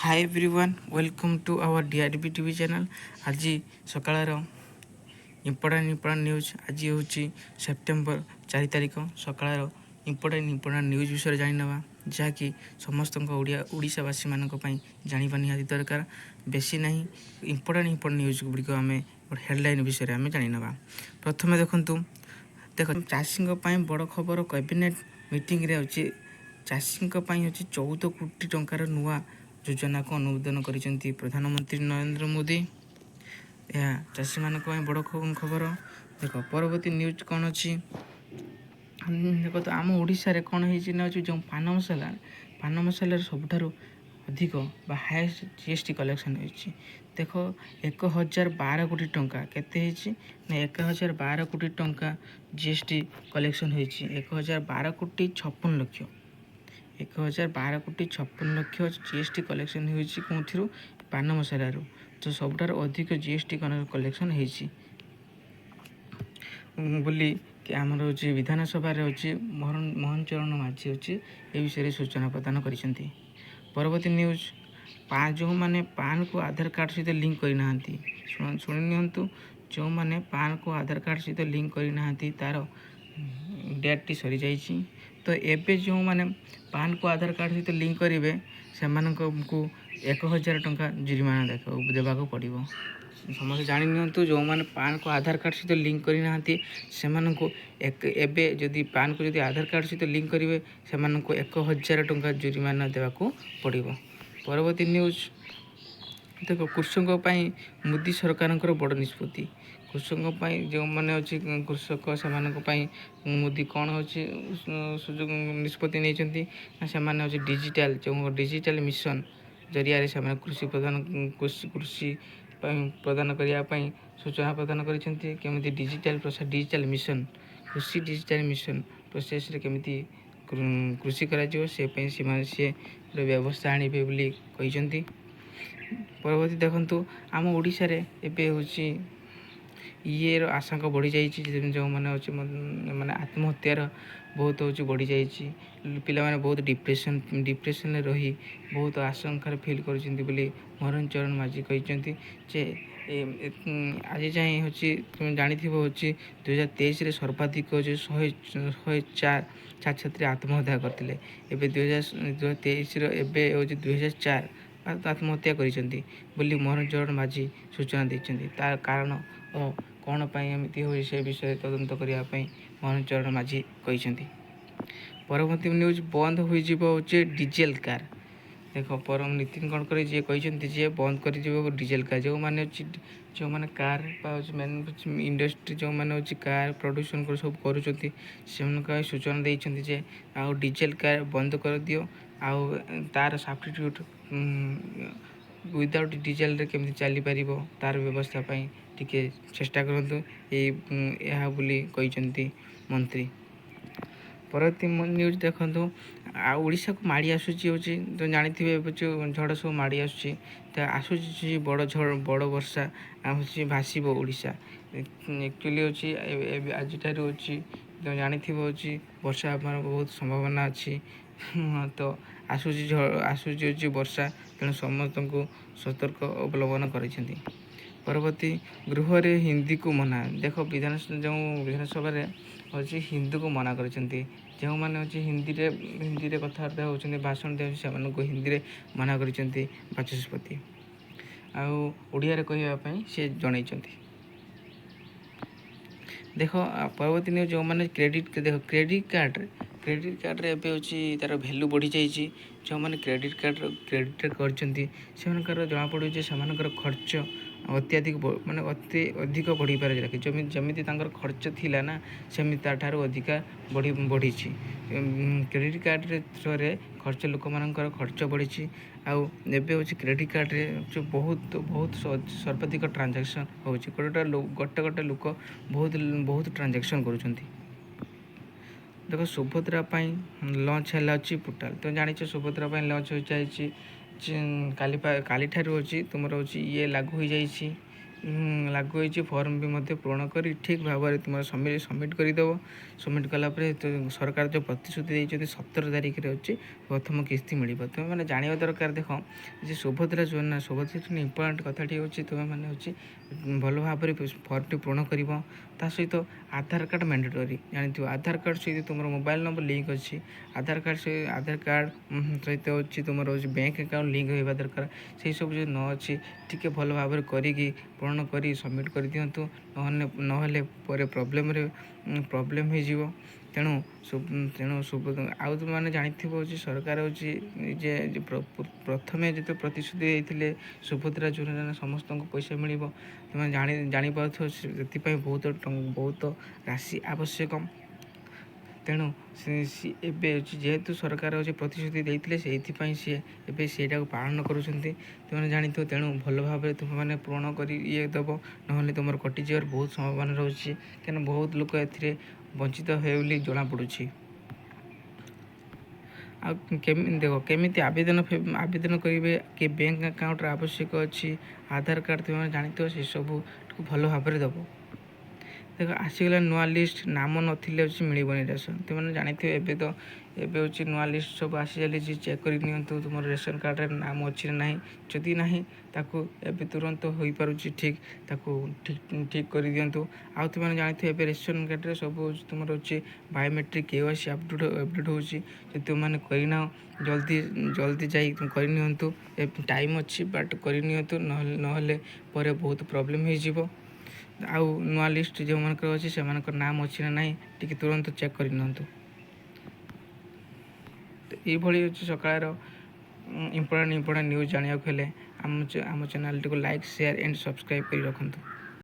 High everyone welcome to our DRB TV channel. ଆଜି ସକାଳର important news. ଆଜି ହେଉଛି ସେପ୍ଟେମ୍ବର 4 ତାରିଖ। ସକାଳର ଇମ୍ପୋର୍ଟାଣ୍ଟ ନ୍ୟୁଜ୍ ବିଷୟରେ ଜାଣିନେବା, ଯାହାକି ସମସ୍ତଙ୍କ ଓଡ଼ିଶାବାସୀମାନଙ୍କ ପାଇଁ ଜାଣିବା ନିହାତି ଦରକାର। ବେଶୀ ନାହିଁ, ଇମ୍ପୋର୍ଟାଣ୍ଟ ନ୍ୟୁଜ୍ ଗୁଡ଼ିକ ଆମେ ହେଡ଼ଲାଇନ୍ ବିଷୟରେ ଆମେ ଜାଣିନେବା। ପ୍ରଥମେ ଦେଖନ୍ତୁ ଚାଷୀଙ୍କ ପାଇଁ ବଡ଼ ଖବର। କ୍ୟାବିନେଟ୍ ମିଟିଂରେ ହେଉଛି ଚାଷୀଙ୍କ ପାଇଁ ହେଉଛି 14 କୋଟି ଟଙ୍କାର ନୂଆ ଯୋଜନାକୁ ଅନୁମୋଦନ କରିଛନ୍ତି ପ୍ରଧାନମନ୍ତ୍ରୀ ନରେନ୍ଦ୍ର ମୋଦି। ଏହା ଚାଷୀମାନଙ୍କ ପାଇଁ ବଡ଼ ଖବର। ଦେଖ ପରବର୍ତ୍ତୀ ନ୍ୟୁଜ୍ କ'ଣ ଅଛି। ଦେଖନ୍ତୁ ଆମ ଓଡ଼ିଶାରେ କ'ଣ ହେଇଛି ନା, ଯେଉଁ ପାନ ମସଲାରେ ସବୁଠାରୁ ଅଧିକ ବା ହାଏଷ୍ଟ GST କଲେକ୍ସନ୍ ହୋଇଛି। ଦେଖ 1012 କୋଟି ଟଙ୍କା କେତେ ହେଇଛି ନା, 1012 କୋଟି ଟଙ୍କା GST କଲେକ୍ସନ୍ ହୋଇଛି। 1012 କୋଟି 56 ଲକ୍ଷ 1012 କୋଟି 56 ଲକ୍ଷ GST କଲେକ୍ସନ୍ ହୋଇଛି କେଉଁଥିରୁ? ପାନ ମସଲାରୁ। ତ ସବୁଠାରୁ ଅଧିକ GST କଲେକ୍ସନ୍ ହେଇଛି ବୋଲି ଆମର ହେଉଛି ବିଧାନସଭାରେ ହେଉଛି ମୋହନ ଚରଣ ମାଝୀ ହେଉଛି ଏ ବିଷୟରେ ସୂଚନା ପ୍ରଦାନ କରିଛନ୍ତି। ପରବର୍ତ୍ତୀ ନ୍ୟୁଜ୍, ଯେଉଁମାନେ ପାନ୍କୁ ଆଧାର କାର୍ଡ଼ ସହିତ ଲିଙ୍କ କରିନାହାନ୍ତି, ଶୁଣି ନିଅନ୍ତୁ। ଯେଉଁମାନେ ପାନ୍କୁ ଆଧାର କାର୍ଡ଼ ସହିତ ଲିଙ୍କ କରିନାହାନ୍ତି ତା'ର ଡେଟ୍ଟି ସରିଯାଇଛି। ତ ଏବେ ଯେଉଁମାନେ ପାନ୍କୁ ଆଧାର କାର୍ଡ଼ ସହିତ ଲିଙ୍କ କରିବେ ସେମାନଙ୍କୁ 1000 ଟଙ୍କା ଜୁରିମାନା ଦେବାକୁ ପଡ଼ିବ। ସମସ୍ତେ ଜାଣି ନିଅନ୍ତୁ, ଯେଉଁମାନେ ପାନ୍କୁ ଆଧାର କାର୍ଡ଼ ସହିତ ଲିଙ୍କ କରିନାହାନ୍ତି ସେମାନଙ୍କୁ ଏବେ ଯଦି ପାନ୍କୁ ଯଦି ଆଧାର କାର୍ଡ଼ ସହିତ ଲିଙ୍କ କରିବେ ସେମାନଙ୍କୁ 1000 ଟଙ୍କା ଜୁରିମାନା ଦେବାକୁ ପଡ଼ିବ। ପରବର୍ତ୍ତୀ ନ୍ୟୁଜ୍, ଦେଖ କୃଷକଙ୍କ ପାଇଁ ମୋଦି ସରକାରଙ୍କର ବଡ଼ ନିଷ୍ପତ୍ତି। କୃଷକଙ୍କ ପାଇଁ ଯେଉଁମାନେ ଅଛି କୃଷକ ସେମାନଙ୍କ ପାଇଁ ମୋଦି କ'ଣ ହେଉଛି ନିଷ୍ପତ୍ତି ନେଇଛନ୍ତି ନା, ସେମାନେ ହେଉଛି ଡିଜିଟାଲ ମିଶନ ଜରିଆରେ ସେମାନେ କୃଷି ପାଇଁ ପ୍ରଦାନ କରିବା ପାଇଁ ସୂଚନା ପ୍ରଦାନ କରିଛନ୍ତି। କେମିତି ଡିଜିଟାଲ ମିଶନ ପ୍ରୋସେସରେ କେମିତି କୃଷି କରାଯିବ ସେ ପାଇଁ ସେମାନେ ଗୋଟେ ବ୍ୟବସ୍ଥା ଆଣିବେ ବୋଲି କହିଛନ୍ତି। ପରବର୍ତ୍ତୀ ଦେଖନ୍ତୁ, ଆମ ଓଡ଼ିଶାରେ ଏବେ ହେଉଛି ଇଏର ଆଶଙ୍କା ବଢ଼ିଯାଇଛି। ଯେଉଁମାନେ ଅଛି ମାନେ ଆତ୍ମହତ୍ୟାର ବହୁତ ହେଉଛି ବଢ଼ିଯାଇଛି। ପିଲାମାନେ ବହୁତ ଡିପ୍ରେସନରେ ରହି ବହୁତ ଆଶଙ୍କାରେ ଫିଲ୍ କରୁଛନ୍ତି ବୋଲି ମୋହନ ଚରଣ ମାଝୀ କହିଛନ୍ତି। ଯେ ଆଜି ଯାଏଁ ହେଉଛି ତୁମେ ଜାଣିଥିବ ହେଉଛି 2023ରେ ସର୍ବାଧିକ ହେଉଛି 104 ଛାତ୍ରଛାତ୍ରୀ ଆତ୍ମହତ୍ୟା କରିଥିଲେ। ଏବେ 2023ର ଏବେ ହେଉଛି 2004 ଆତ୍ମହତ୍ୟା କରିଛନ୍ତି ବୋଲି ମୋହନ ଚରଣ ମାଝୀ ସୂଚନା ଦେଇଛନ୍ତି। ତାର କାରଣ ଓ କ'ଣ ପାଇଁ ଏମିତି ହେଉଛି ସେ ବିଷୟରେ ତଦନ୍ତ କରିବା ପାଇଁ ମୋହନ ଚରଣ ମାଝୀ କହିଛନ୍ତି। ପରବର୍ତ୍ତୀ ନ୍ୟୁଜ୍, ବନ୍ଦ ହୋଇଯିବ ହେଉଛି ଡିଜେଲ କାର୍। ଦେଖ ନୀତିନ ଗଡ଼କରୀ ଯିଏ କହିଛନ୍ତି ଯେ ବନ୍ଦ କରିଯିବ ଡିଜେଲ କାର୍। ଯେଉଁମାନେ କାର୍ ବା ଇଣ୍ଡଷ୍ଟ୍ରି ଯେଉଁମାନେ ହେଉଛି କାର୍ ପ୍ରଡ୍ୟୁସନ୍ ସବୁ କରୁଛନ୍ତି ସେମାନଙ୍କ ପାଇଁ ସୂଚନା ଦେଇଛନ୍ତି ଯେ ଆଉ ଡିଜେଲ କାର୍ ବନ୍ଦ କରିଦିଅ, ଆଉ ତା'ର ସବଷ୍ଟିଟ୍ୟୁଟ୍ ୱିଦାଉଟ୍ ଡିଜେଲରେ କେମିତି ଚାଲିପାରିବ ତା'ର ବ୍ୟବସ୍ଥା ପାଇଁ ଟିକେ ଚେଷ୍ଟା କରନ୍ତୁ ଏହା ବୋଲି କହିଛନ୍ତି ମନ୍ତ୍ରୀ। ପରବର୍ତ୍ତୀ ନ୍ୟୁଜ୍ ଦେଖନ୍ତୁ, ଆଉ ଓଡ଼ିଶାକୁ ମାଡ଼ି ଆସୁଛି ହେଉଛି ତ ଜାଣିଥିବେ ଏବେ ଯେଉଁ ଝଡ଼ ସବୁ ମାଡ଼ି ଆସୁଛି, ତ ଆସୁଛି ବଡ଼ ବର୍ଷା ହେଉଛି ଭାସିବ ଓଡ଼ିଶା। ଆକ୍ଚୁଆଲି ହେଉଛି ଏବେ ଆଜିଠାରୁ ହେଉଛି ତ ଜାଣିଥିବ ହେଉଛି ବର୍ଷା ହେବାର ବହୁତ ସମ୍ଭାବନା ଅଛି। ତ ଆସୁଛି ହେଉଛି ବର୍ଷା, ତେଣୁ ସମସ୍ତଙ୍କୁ ସତର୍କ ଅବଲମ୍ବନ କରିଛନ୍ତି। ପରବର୍ତ୍ତୀ, ଗୃହରେ ହିନ୍ଦୀକୁ ମନା। ଦେଖ ବିଧାନସଭାରେ ହେଉଛି ହିନ୍ଦୀକୁ ମନା କରିଛନ୍ତି। ଯେଉଁମାନେ ହେଉଛି ହିନ୍ଦୀରେ କଥାବାର୍ତ୍ତା ହେଉଛନ୍ତି, ଭାଷଣ ଦେଉଛନ୍ତି ସେମାନଙ୍କୁ ହିନ୍ଦୀରେ ମନା କରିଛନ୍ତି ବାଚସ୍ପତି, ଆଉ ଓଡ଼ିଆରେ କହିବା ପାଇଁ ସେ ଜଣାଇଛନ୍ତି। ଦେଖ ପରବର୍ତ୍ତୀ ନ୍ୟୁଜ୍, ଯେଉଁମାନେ କ୍ରେଡ଼ିଟ୍ କାର୍ଡ଼ରେ ଏବେ ହେଉଛି ତା'ର ଭ୍ୟାଲୁ ବଢ଼ିଯାଇଛି। ଯେଉଁମାନେ କ୍ରେଡ଼ିଟ୍ କାର୍ଡ଼ କରିଛନ୍ତି ସେମାନଙ୍କର ଜଣାପଡ଼ୁଛି ଯେ ସେମାନଙ୍କର ଖର୍ଚ୍ଚ ଅଧିକ ବଢ଼ିପାରେ। ଯେମିତି ତାଙ୍କର ଖର୍ଚ୍ଚ ଥିଲା ନା ସେମିତି ତା'ଠାରୁ ଅଧିକା ବଢ଼ିଛି। କ୍ରେଡ଼ିଟ୍ କାର୍ଡ଼ରେ ଥ୍ରୋରେ ଲୋକମାନଙ୍କର ଖର୍ଚ୍ଚ ବଢ଼ିଛି। ଆଉ ଏବେ ହେଉଛି କ୍ରେଡ଼ିଟ୍ କାର୍ଡ଼ରେ ବହୁତ ସର୍ବାଧିକ ଟ୍ରାଞ୍ଜାକ୍ସନ୍ ହେଉଛି। ଗୋଟେ ଲୋକ ବହୁତ ଟ୍ରାଞ୍ଜାକ୍ସନ୍ କରୁଛନ୍ତି। ଦେଖ ସୁଭଦ୍ରା ପାଇଁ ଲଞ୍ଚ ହେଲା ଅଛି ପୋର୍ଟାଲ୍। ତ ଜାଣିଛ ସୁଭଦ୍ରା ପାଇଁ ଲଞ୍ଚ ହୋଇଯାଇଛି। କାଲିଠାରୁ ହେଉଛି ତୁମର ହେଉଛି ଲାଗୁ ହୋଇଯାଇଛି ଲାଗୁ ହୋଇଛି। ଫର୍ମ ବି ମଧ୍ୟ ପୂରଣ କରି ଠିକ୍ ଭାବରେ ତୁମର ସବମିଟ୍ କରିଦେବ। ସବମିଟ୍ କଲା ପରେ ସରକାର ଯେଉଁ ପ୍ରତିଶ୍ରୁତି ଦେଇଛନ୍ତି 17 ତାରିଖରେ ଅଛି ପ୍ରଥମ କିସ୍ତି ମିଳିବ। ତୁମେମାନେ ଜାଣିବା ଦରକାର। ଦେଖ ଯେ ସୁଭଦ୍ରା ଯୋଜନା ଇମ୍ପୋର୍ଟାଣ୍ଟ କଥାଟି ହେଉଛି ତୁମେମାନେ ହେଉଛି ଭଲ ଭାବରେ ଫର୍ମଟି ପୂରଣ କରିବ। ତା ସହିତ ଆଧାର କାର୍ଡ଼ ମ୍ୟାଣ୍ଡେଟୋରୀ ଜାଣିଥିବ। ଆଧାର କାର୍ଡ଼ ସହିତ ତୁମର ମୋବାଇଲ ନମ୍ବର ଲିଙ୍କ୍ ଅଛି। ଆଧାର କାର୍ଡ଼ ସହିତ ହେଉଛି ତୁମର ହେଉଛି ବ୍ୟାଙ୍କ ଆକାଉଣ୍ଟ ଲିଙ୍କ୍ ରହିବା ଦରକାର। ସେହିସବୁ ଯଦି ନ ଅଛି ଟିକେ ଭଲ ଭାବରେ କରିକି ପୂରଣ କରି ସବମିଟ୍ କରିଦିଅନ୍ତୁ। ନହେଲେ ପରେ ପ୍ରୋବ୍ଲେମ୍ ହେଇଯିବ। ତେଣୁ ଆଉ ତୁମେମାନେ ଜାଣିଥିବ ହେଉଛି ସରକାର ହେଉଛି ଯେ ପ୍ରଥମେ ଯେତେ ପ୍ରତିଶ୍ରୁତି ଦେଇଥିଲେ ସୁଭଦ୍ରା ଯୋଜନା ସମସ୍ତଙ୍କୁ ପଇସା ମିଳିବ। ତୁମେ ଜାଣିପାରୁଥିବ ସେଥିପାଇଁ ବହୁତ ରାଶି ଆବଶ୍ୟକ। ତେଣୁ ଏବେ ହେଉଛି ଯେହେତୁ ସରକାର ହେଉଛି ପ୍ରତିଶ୍ରୁତି ଦେଇଥିଲେ ସେଇଥିପାଇଁ ସିଏ ଏବେ ସେଇଟାକୁ ପାଳନ କରୁଛନ୍ତି। ତୁମେ ଜାଣିଥିବ। ତେଣୁ ଭଲ ଭାବରେ ତୁମେମାନେ ପୂରଣ କରି ଦେବ। ନହେଲେ ତୁମର କଟିଯିବାର ବହୁତ ସମ୍ଭାବନା ରହୁଛି। କାରଣ ବହୁତ ଲୋକ ଏଥିରେ ବଞ୍ଚିତ ହେବେ ବୋଲି ଜଣାପଡ଼ୁଛି। ଆଉ କେମିତି ଆବେଦନ କରିବେ କି ବ୍ୟାଙ୍କ ଆକାଉଣ୍ଟର ଆବଶ୍ୟକ ଅଛି। ଆଧାର କାର୍ଡ଼ ତୁମେ ଜାଣିଥିବ ସେସବୁକୁ ଭଲ ଭାବରେ ଦେବ। ଦେଖ ଆସିଗଲା ନୂଆ ଲିଷ୍ଟ। ନାମ ନଥିଲେ ହେଉଛି ମିଳିବନି ରେସନ୍। ତୁମେ ଜାଣିଥିବେ ଏବେ ହେଉଛି ନୂଆ ଲିଷ୍ଟ ସବୁ ଆସି ଚାଲିଛି। ଚେକ୍ କରି ନିଅନ୍ତୁ ତୁମର ରେସନ୍ କାର୍ଡ଼ରେ ନାମ ଅଛି ନା ନାହିଁ। ଯଦି ନାହିଁ ତାକୁ ଏବେ ତୁରନ୍ତ ହୋଇପାରୁଛି ତାକୁ ଠିକ୍ କରିଦିଅନ୍ତୁ। ଆଉ ତୁମେ ଜାଣିଥିବେ ଏବେ ରେସନ୍ କାର୍ଡ଼ରେ ସବୁ ହେଉଛି ତୁମର ହେଉଛି ବାୟୋମେଟ୍ରିକ୍ KYC ଅପଡ଼େଟ୍ ହେଉଛି। ଯଦି ତୁମେମାନେ କରିନାହ ଜଲ୍ଦି ଯାଇ କରିନିଅନ୍ତୁ। ଟାଇମ୍ ଅଛି ବଟ୍ କରିନିଅନ୍ତୁ। ନହେଲେ ପରେ ବହୁତ ପ୍ରୋବ୍ଲେମ୍ ହେଇଯିବ। ଆଉ ନୂଆ ଲିଷ୍ଟ ଯେଉଁମାନଙ୍କର ଅଛି ସେମାନଙ୍କର ନାମ ଅଛି ନା ନାହିଁ ଟିକେ ତୁରନ୍ତ ଚେକ୍ କରିନିଅନ୍ତୁ। ଏଇଭଳି ହେଉଛି ସକାଳର ଇମ୍ପୋର୍ଟାଣ୍ଟ ନ୍ୟୁଜ୍ ଜାଣିବାକୁ ହେଲେ ଆମ ଚ୍ୟାନେଲଟିକୁ ଲାଇକ୍, ସେୟାର ଆଣ୍ଡ ସବସ୍କ୍ରାଇବ୍ କରି ରଖନ୍ତୁ।